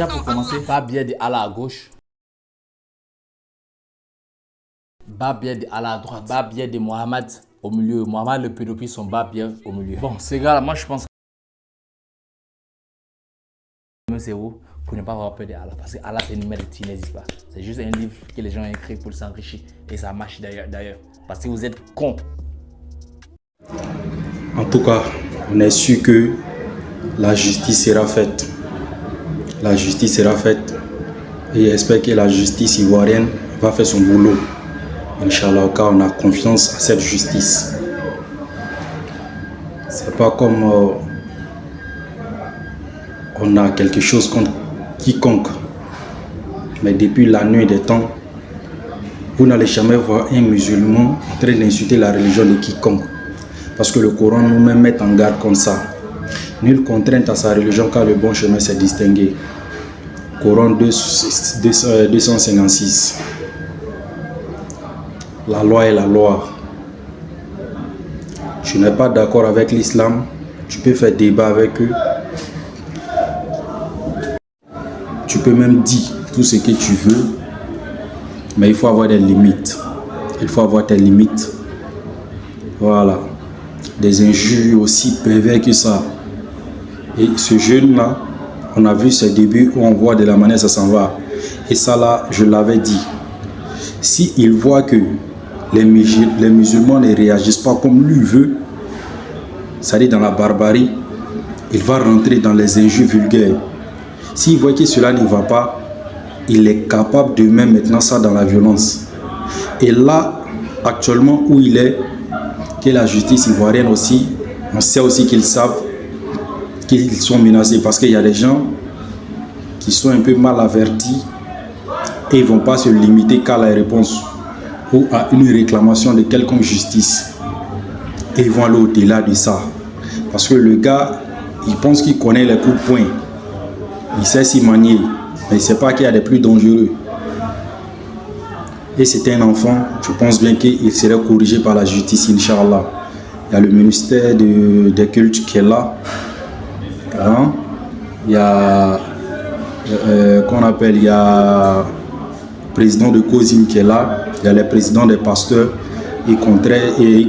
Déjà pour commencer, Babia de Allah à gauche. Babia de Allah à droite. Babia de Mohamed au milieu. Mohamed le pédophile, son Babia au milieu. Bon, ces gars-là, moi je pense que c'est où pour ne pas avoir peur de Allah. Parce que Allah c'est une merde qui n'existe pas. C'est juste un livre que les gens ont écrit pour s'enrichir. Et ça marche d'ailleurs. Parce que vous êtes cons. En tout cas, on est sûr que la justice sera faite. La justice sera faite. Et j'espère que la justice ivoirienne va faire son boulot. Inch'Allah, car on a confiance à cette justice. C'est pas comme on a quelque chose contre quiconque. Mais depuis la nuit des temps, vous n'allez jamais voir un musulman en train d'insulter la religion de quiconque. Parce que le Coran nous-mêmes met en garde comme ça. Nulle contrainte à sa religion car le bon chemin s'est distingué. Coran 256. La loi est la loi. Tu n'es pas d'accord avec l'islam, tu peux faire débat avec eux. Tu peux même dire tout ce que tu veux, mais il faut avoir des limites. Il faut avoir tes limites. Voilà. Des injures aussi pervers que ça. Et ce jeune-là, on a vu ses débuts où on voit de la manière ça s'en va. Et ça là, je l'avais dit. Si il voit que les musulmans ne réagissent pas comme lui veut, c'est-à-dire dans la barbarie, il va rentrer dans les injures vulgaires. S'il voit que cela ne va pas, il est capable de mettre maintenant ça dans la violence. Et là, actuellement où il est, que la justice ivoirienne aussi, on sait aussi qu'ils savent qu'ils sont menacés parce qu'il y a des gens qui sont un peu mal avertis et ils ne vont pas se limiter qu'à la réponse ou à une réclamation de quelconque justice. Et ils vont aller au-delà de ça. Parce que le gars, il pense qu'il connaît les coups de poing. Il sait s'y manier, mais il ne sait pas qu'il y a des plus dangereux. Et c'est un enfant, je pense bien qu'il serait corrigé par la justice, Inch'Allah. Il y a le ministère des cultes qui est là. Hein? Il y a, il y a le président de COSIM qui est là. Il y a les présidents des pasteurs, y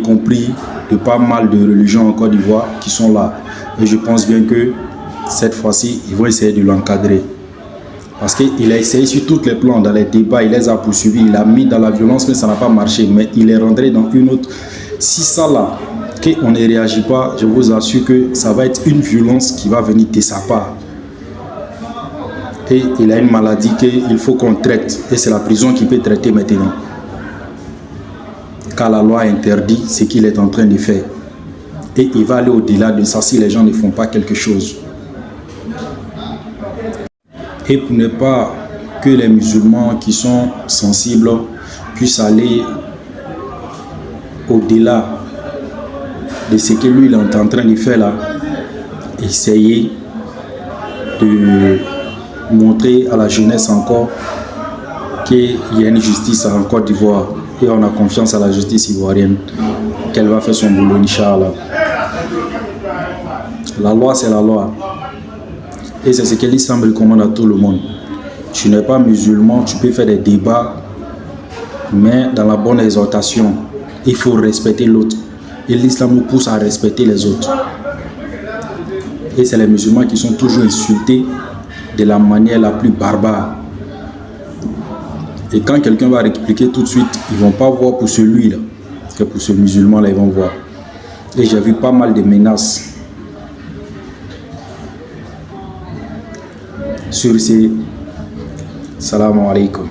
compris de pas mal de religions en Côte d'Ivoire qui sont là. Et je pense bien que cette fois-ci, ils vont essayer de l'encadrer. Parce qu'il a essayé sur tous les plans, dans les débats, il les a poursuivis, il a mis dans la violence, mais ça n'a pas marché. Mais il est rentré dans une autre. Si ça là, qu'on ne réagit pas, je vous assure que ça va être une violence qui va venir de sa part. Et il a une maladie qu'il faut qu'on traite. Et c'est la prison qui peut traiter maintenant. Car la loi interdit ce qu'il est en train de faire. Et il va aller au-delà de ça si les gens ne font pas quelque chose. Et pour ne pas que les musulmans qui sont sensibles puissent aller au-delà de ce que lui il est en train de faire là, essayer de montrer à la jeunesse encore qu'il y a une justice en Côte d'Ivoire et on a confiance à la justice ivoirienne qu'elle va faire son boulot, Inch'Allah. La loi c'est la loi. Et c'est ce que l'islam recommande à tout le monde. Tu n'es pas musulman, tu peux faire des débats, mais dans la bonne exhortation, il faut respecter l'autre. Et l'islam nous pousse à respecter les autres. Et c'est les musulmans qui sont toujours insultés de la manière la plus barbare. Et quand quelqu'un va répliquer tout de suite, ils ne vont pas voir pour celui-là, que pour ce musulman-là, ils vont voir. Et j'ai vu pas mal de menaces. Sur ce, salam alaikum.